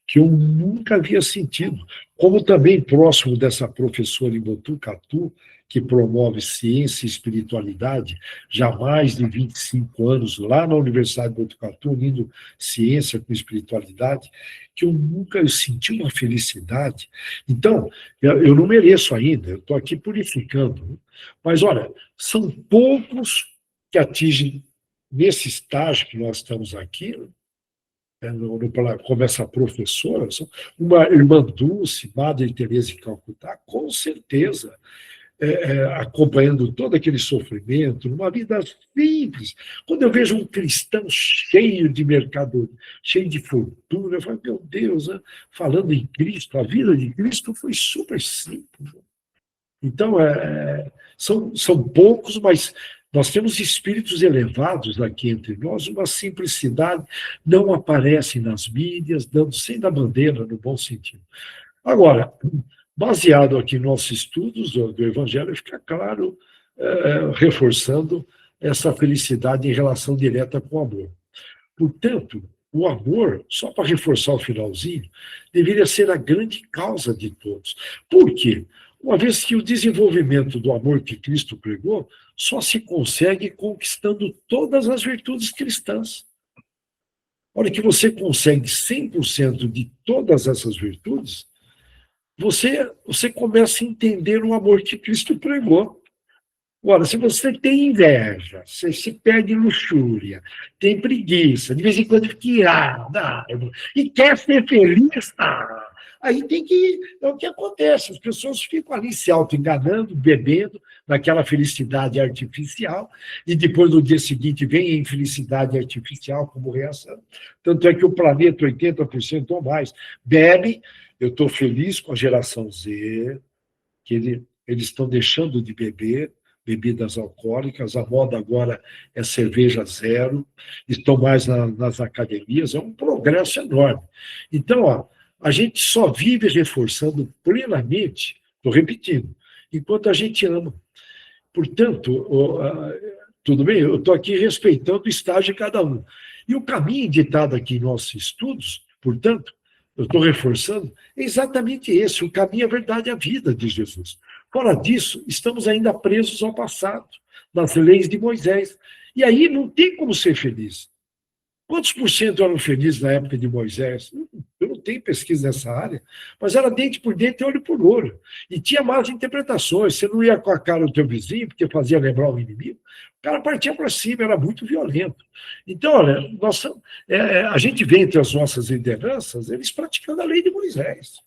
que eu nunca havia sentido. Como também próximo dessa professora em Botucatu, que promove ciência e espiritualidade, já há mais de 25 anos, lá na Universidade de Botucatu, unindo ciência com espiritualidade, que eu nunca senti uma felicidade. Então, eu não mereço ainda, eu estou aqui purificando. Mas, olha, são poucos que atingem, nesse estágio que nós estamos aqui, como essa professora, uma irmã Dulce, Madre Teresa de Calcutá, com certeza, acompanhando todo aquele sofrimento, numa vida simples. Quando eu vejo um cristão cheio de mercadoria, cheio de fortuna, eu falo, meu Deus, né? Falando em Cristo, a vida de Cristo foi super simples. Então, são poucos, mas nós temos espíritos elevados aqui entre nós, uma simplicidade, não aparece nas mídias, dando sem da bandeira, no bom sentido. Agora, baseado aqui nos nossos estudos do Evangelho, fica claro, reforçando essa felicidade em relação direta com o amor. Portanto, o amor, só para reforçar o finalzinho, deveria ser a grande causa de todos. Por quê? Uma vez que o desenvolvimento do amor que Cristo pregou só se consegue conquistando todas as virtudes cristãs. A hora que você consegue 100% de todas essas virtudes, você começa a entender o amor que Cristo pregou. Agora, se você tem inveja, você se perde em luxúria, tem preguiça, de vez em quando fica irado, e quer ser feliz, aí tem que... É o que acontece, as pessoas ficam ali se auto-enganando, bebendo, naquela felicidade artificial, e depois, no dia seguinte, vem a infelicidade artificial como reação. Tanto é que o planeta, 80% ou mais, bebe. Eu estou feliz com a geração Z, que eles estão deixando de beber bebidas alcoólicas, a moda agora é cerveja zero, estão mais nas academias, é um progresso enorme. Então, a gente só vive reforçando plenamente, estou repetindo, enquanto a gente ama. Portanto, tudo bem, eu estou aqui respeitando o estágio de cada um. E o caminho ditado aqui em nossos estudos, portanto, eu estou reforçando, é exatamente esse, o caminho, a verdade e a vida de Jesus. Fora disso, estamos ainda presos ao passado, nas leis de Moisés. E aí não tem como ser feliz. Quantos por cento eram felizes na época de Moisés? Eu não tenho pesquisa nessa área, mas era dente por dente e olho por olho. E tinha más interpretações. Você não ia com a cara do teu vizinho, porque fazia lembrar o inimigo. O cara partia para cima, era muito violento. Então, olha, a gente vê entre as nossas lideranças, eles praticando a lei de Moisés.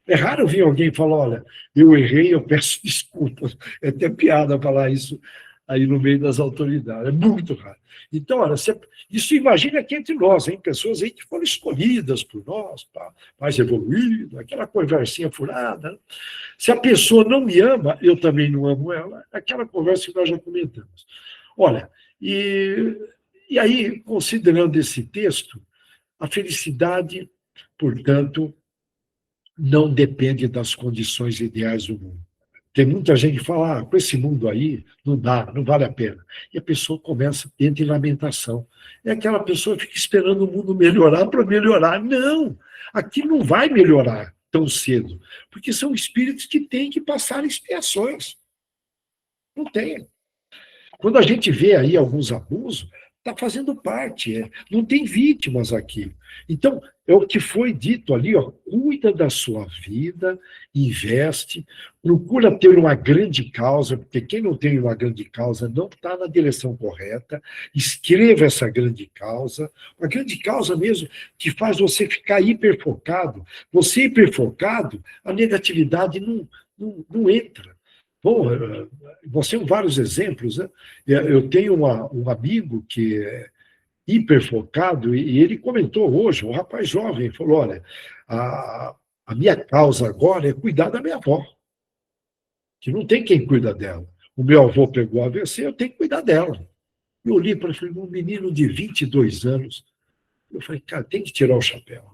É raro ver alguém falar, olha, eu errei, eu peço desculpas. É até piada falar isso aí no meio das autoridades. É muito raro. Então, olha, isso imagina aqui entre nós, hein? Pessoas aí que foram escolhidas por nós, mais evoluídas, aquela conversinha furada. Se a pessoa não me ama, eu também não amo ela, aquela conversa que nós já comentamos. Olha, e aí, considerando esse texto, a felicidade, portanto, não depende das condições ideais do mundo. Tem muita gente que fala, com esse mundo aí, não dá, não vale a pena. E a pessoa começa, entra em lamentação. É aquela pessoa que fica esperando o mundo melhorar para melhorar. Não, aqui não vai melhorar tão cedo, porque são espíritos que têm que passar expiações. Não tem. Quando a gente vê aí alguns abusos, está fazendo parte, não tem vítimas aqui. Então, é o que foi dito ali, cuida da sua vida, investe, procura ter uma grande causa, porque quem não tem uma grande causa não está na direção correta, escreva essa grande causa, uma grande causa mesmo que faz você ficar hiperfocado. Você hiperfocado, a negatividade não entra. Bom, nós temos vários exemplos, né? Eu tenho um amigo que é hiperfocado e ele comentou hoje, um rapaz jovem, falou, olha, a A minha causa agora é cuidar da minha avó, que não tem quem cuida dela. O meu avô pegou AVC, eu tenho que cuidar dela. Eu olhei para ele, um menino de 22 anos. Eu falei, cara, tem que tirar o chapéu.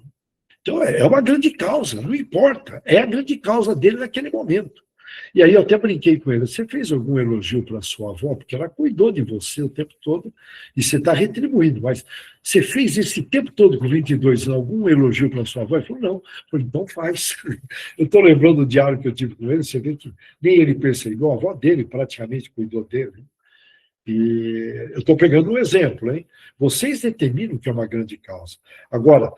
Então, é uma grande causa, não importa. É a grande causa dele naquele momento. E aí eu até brinquei com ele, você fez algum elogio para sua avó? Porque ela cuidou de você o tempo todo e você está retribuindo, mas você fez esse tempo todo com 22 anos algum elogio para sua avó? Ele falou, não. Eu falei, então faz. Eu estou lembrando do diálogo que eu tive com ele, você vê que nem ele percebeu, a avó dele praticamente cuidou dele. E eu estou pegando um exemplo, hein? Vocês determinam que é uma grande causa. Agora,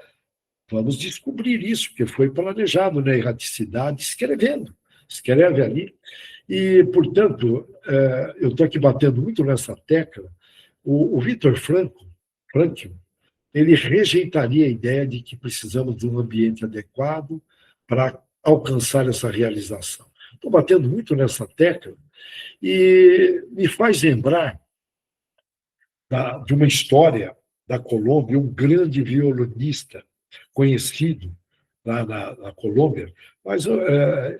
vamos descobrir isso, porque foi planejado na erraticidade, escreve ali. E, portanto, eu estou aqui batendo muito nessa tecla. O Viktor Frankl, ele rejeitaria a ideia de que precisamos de um ambiente adequado para alcançar essa realização. Estou batendo muito nessa tecla e me faz lembrar de uma história da Colômbia, um grande violonista conhecido lá na Colômbia, mas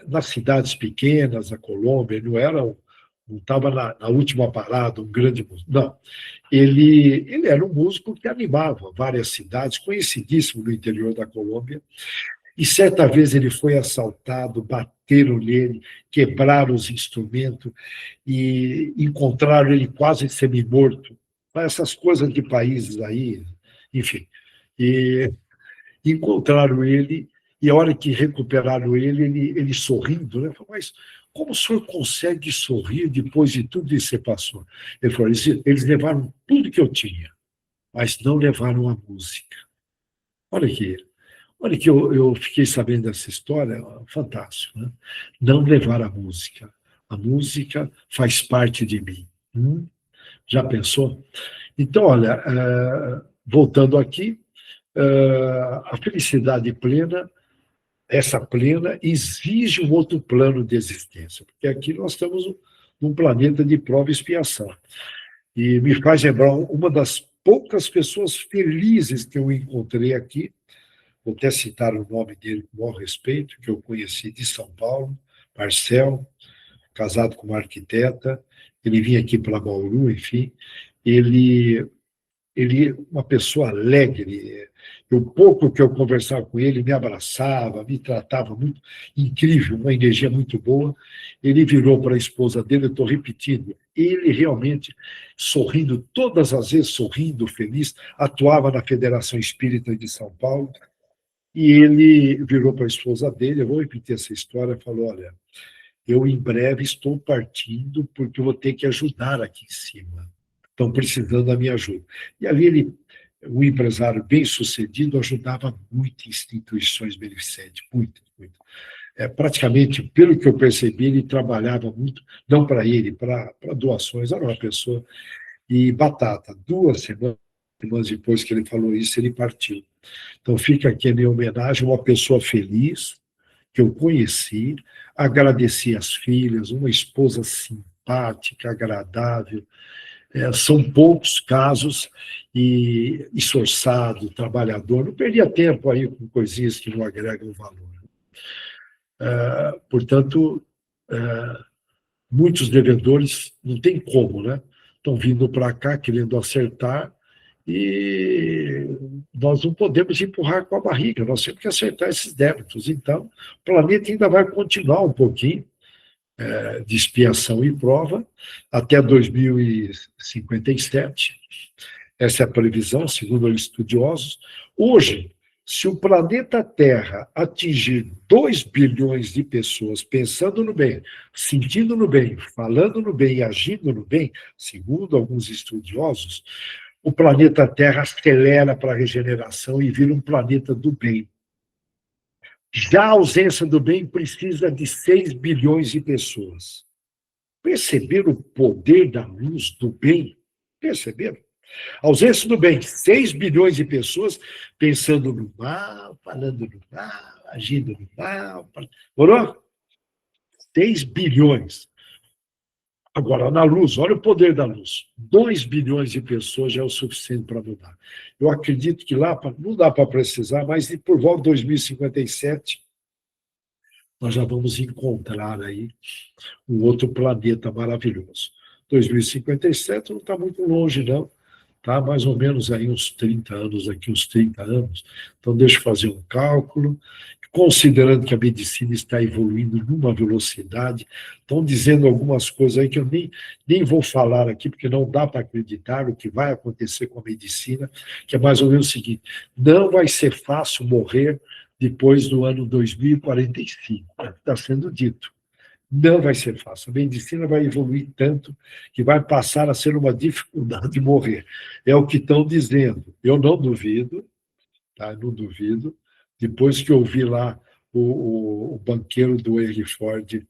nas cidades pequenas da Colômbia, não estava na última parada, um grande músico. Não, ele era um músico que animava várias cidades, conhecidíssimo no interior da Colômbia, e certa vez ele foi assaltado, bateram nele, quebraram os instrumentos e encontraram ele quase semi-morto. Essas coisas de países aí, enfim. E encontraram ele, e a hora que recuperaram ele sorrindo, né? Falou, mas como o senhor consegue sorrir depois de tudo isso que você passou? Ele falou, eles levaram tudo que eu tinha, mas não levaram a música. Olha que eu fiquei sabendo dessa história, fantástico, né? Não levar a música. A música faz parte de mim. Já pensou? Então, olha, voltando aqui, a felicidade plena, essa plena, exige um outro plano de existência, porque aqui nós estamos num planeta de prova e expiação. E me faz lembrar uma das poucas pessoas felizes que eu encontrei aqui, vou até citar o nome dele com o maior respeito, que eu conheci de São Paulo, Marcel, casado com uma arquiteta, ele vinha aqui para Bauru, enfim, ele uma pessoa alegre. O pouco que eu conversava com ele, me abraçava, me tratava muito incrível, uma energia muito boa. Ele virou para a esposa dele, eu estou repetindo, ele realmente, sorrindo, todas as vezes sorrindo, feliz, atuava na Federação Espírita de São Paulo, e ele virou para a esposa dele, eu vou repetir essa história, falou, olha, eu em breve estou partindo porque eu vou ter que ajudar aqui em cima. Estão precisando da minha ajuda. E ali um empresário bem-sucedido, ajudava muito instituições beneficentes, muito, muito. Praticamente, pelo que eu percebi, ele trabalhava muito, não para ele, para doações, era uma pessoa. E batata, 2 semanas depois que ele falou isso, ele partiu. Então fica aqui a minha homenagem a uma pessoa feliz, que eu conheci, agradeci as filhas, uma esposa simpática, agradável. São poucos casos, e esforçado, trabalhador, não perdia tempo aí com coisinhas que não agregam valor. Portanto, muitos devedores não tem como, né? Estão vindo para cá querendo acertar e nós não podemos empurrar com a barriga, nós temos que acertar esses débitos. Então, o planeta ainda vai continuar um pouquinho de expiação e prova até 2057. Essa é a previsão, segundo os estudiosos. Hoje, se o planeta Terra atingir 2 bilhões de pessoas pensando no bem, sentindo no bem, falando no bem e agindo no bem, segundo alguns estudiosos, o planeta Terra acelera para a regeneração e vira um planeta do bem. Já a ausência do bem precisa de 6 bilhões de pessoas. Perceberam o poder da luz do bem? Perceberam? A ausência do bem, 6 bilhões de pessoas pensando no mal, falando no mal, agindo no mal. Morou? 6 bilhões. Agora, na luz, olha o poder da luz. 2 bilhões de pessoas já é o suficiente para mudar. Eu acredito que lá não dá para precisar, mas por volta de 2057, nós já vamos encontrar aí um outro planeta maravilhoso. 2057 não está muito longe, não. Está mais ou menos aí uns 30 anos, aqui uns 30 anos. Então, deixa eu fazer um cálculo. Considerando que a medicina está evoluindo numa velocidade, estão dizendo algumas coisas aí que eu nem vou falar aqui, porque não dá para acreditar o que vai acontecer com a medicina, que é mais ou menos o seguinte: não vai ser fácil morrer depois do ano 2045, está sendo dito. Não vai ser fácil. A medicina vai evoluir tanto que vai passar a ser uma dificuldade morrer. É o que estão dizendo. Eu não duvido, tá? Não duvido. Depois que eu vi lá o banqueiro do Henry Ford,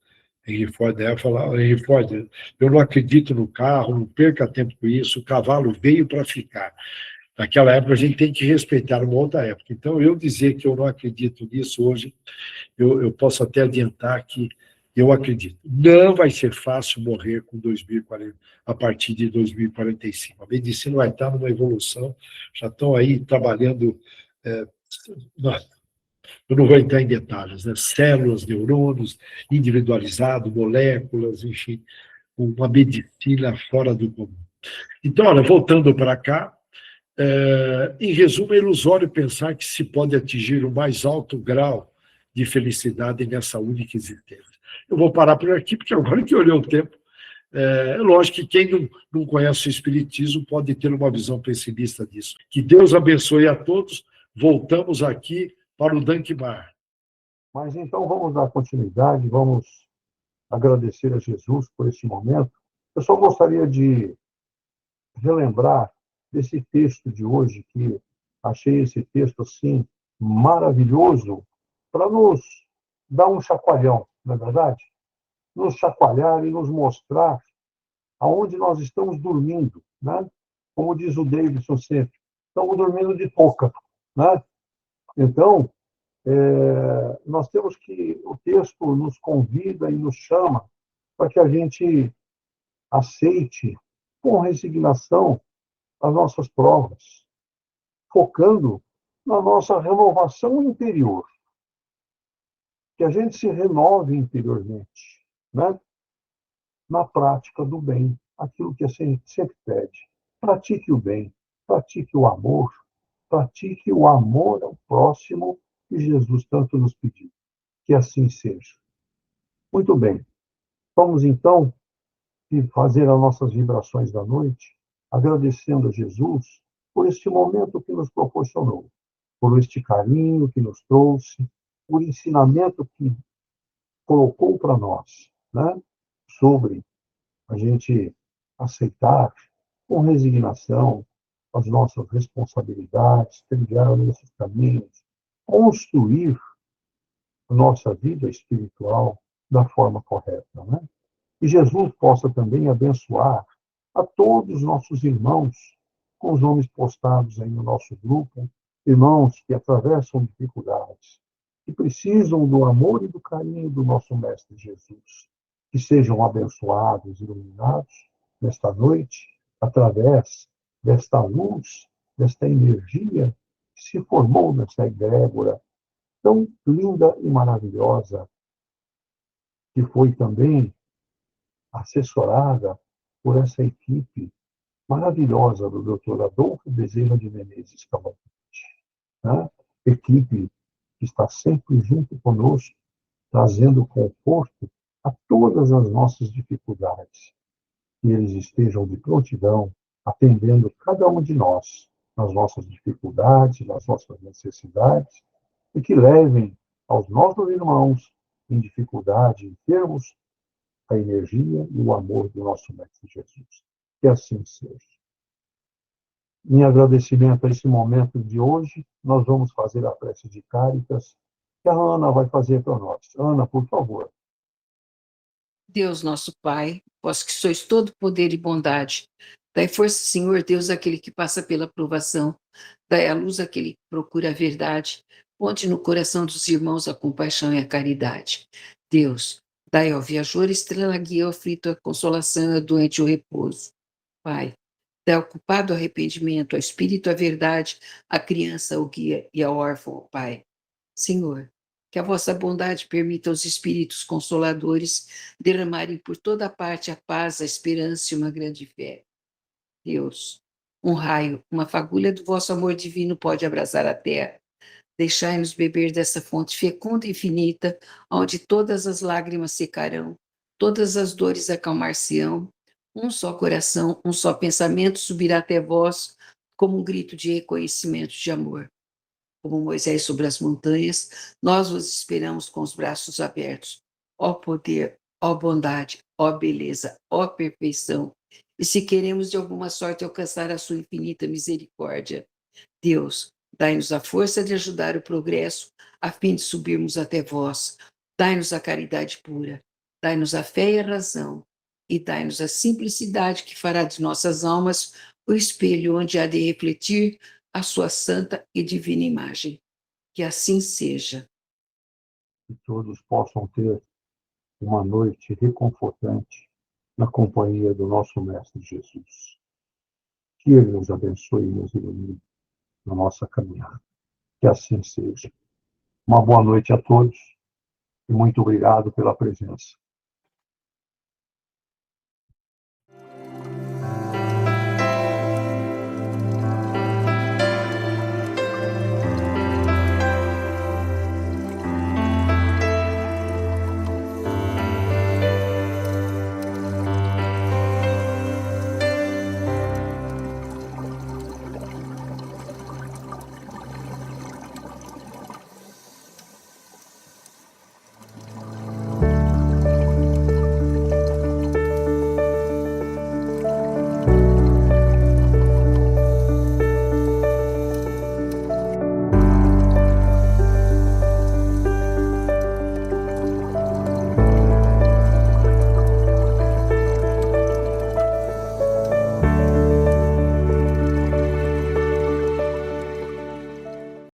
falar, Henry Ford, eu não acredito no carro, não perca tempo com isso, o cavalo veio para ficar. Naquela época a gente tem que respeitar uma outra época. Então, eu dizer que eu não acredito nisso hoje, eu posso até adiantar que eu acredito. Não vai ser fácil morrer com 2040, a partir de 2045. A medicina vai estar numa evolução, já estão aí trabalhando. É, eu não vou entrar em detalhes, né? Células, neurônios, individualizado, moléculas, enfim, uma medicina fora do comum. Então, olha, voltando para cá, em resumo, é ilusório pensar que se pode atingir o mais alto grau de felicidade nessa única existência. Eu vou parar por aqui, porque agora que eu olhei o tempo, é lógico que quem não conhece o Espiritismo pode ter uma visão pessimista disso. Que Deus abençoe a todos. Voltamos aqui para o Dankmar. Mas então vamos dar continuidade, vamos agradecer a Jesus por esse momento. Eu só gostaria de relembrar desse texto de hoje, que achei esse texto assim maravilhoso, para nos dar um chacoalhão, não é verdade? Nos chacoalhar e nos mostrar aonde nós estamos dormindo, né? Como diz o Davidson sempre, estamos dormindo de touca, né? Então, nós temos que, o texto nos convida e nos chama para que a gente aceite com resignação as nossas provas, focando na nossa renovação interior, que a gente se renove interiormente, né? Na prática do bem, aquilo que a gente sempre pede. Pratique o bem, pratique o amor ao próximo que Jesus tanto nos pediu. Que assim seja. Muito bem. Vamos então fazer as nossas vibrações da noite, agradecendo a Jesus por este momento que nos proporcionou, por este carinho que nos trouxe, por ensinamento que colocou para nós, né? Sobre a gente aceitar com resignação as nossas responsabilidades, trilhar os nossos caminhos, construir a nossa vida espiritual da forma correta, né? Que Jesus possa também abençoar a todos os nossos irmãos, com os nomes postados aí no nosso grupo, irmãos que atravessam dificuldades, que precisam do amor e do carinho do nosso Mestre Jesus, que sejam abençoados e iluminados nesta noite, através desta luz, desta energia que se formou nessa egrégora tão linda e maravilhosa, que foi também assessorada por essa equipe maravilhosa do Dr. Adolfo Bezerra de Menezes Cavalcante, né? Equipe que está sempre junto conosco, trazendo conforto a todas as nossas dificuldades. Que eles estejam de prontidão, atendendo cada um de nós nas nossas dificuldades, nas nossas necessidades, e que levem aos nossos irmãos em dificuldade, enfermos, a energia e o amor do nosso Mestre Jesus. Que assim seja. Em agradecimento a esse momento de hoje, nós vamos fazer a prece de Cáritas, que a Ana vai fazer para nós. Ana, por favor. Deus nosso Pai, vós que sois todo poder e bondade, dai força, Senhor Deus, àquele que passa pela provação, dai a luz àquele que procura a verdade, ponte no coração dos irmãos a compaixão e a caridade. Deus, dai ao viajor estrela guia, ao aflito a consolação e ao doente o repouso. Pai, dai ao culpado o arrependimento, ao espírito a verdade, à criança o guia e ao órfão o Pai. Senhor, Que a vossa bondade permita aos Espíritos Consoladores derramarem por toda parte a paz, a esperança e uma grande fé. Deus, um raio, uma fagulha do vosso amor divino pode abrasar a terra. Deixai-nos beber dessa fonte fecunda e infinita, onde todas as lágrimas secarão, todas as dores acalmar-se-ão, um só coração, um só pensamento subirá até vós, como um grito de reconhecimento de amor. Como Moisés sobre as montanhas, nós vos esperamos com os braços abertos. Ó poder, ó bondade, ó beleza, ó perfeição. E se queremos de alguma sorte alcançar a sua infinita misericórdia, Deus, dai-nos a força de ajudar o progresso, a fim de subirmos até vós. Dai-nos a caridade pura, dai-nos a fé e a razão, e dai-nos a simplicidade que fará de nossas almas o espelho onde há de refletir a sua santa e divina imagem. Que assim seja. Que todos possam ter uma noite reconfortante na companhia do nosso Mestre Jesus. Que Ele nos abençoe e nos ilumine na nossa caminhada. Que assim seja. Uma boa noite a todos e muito obrigado pela presença.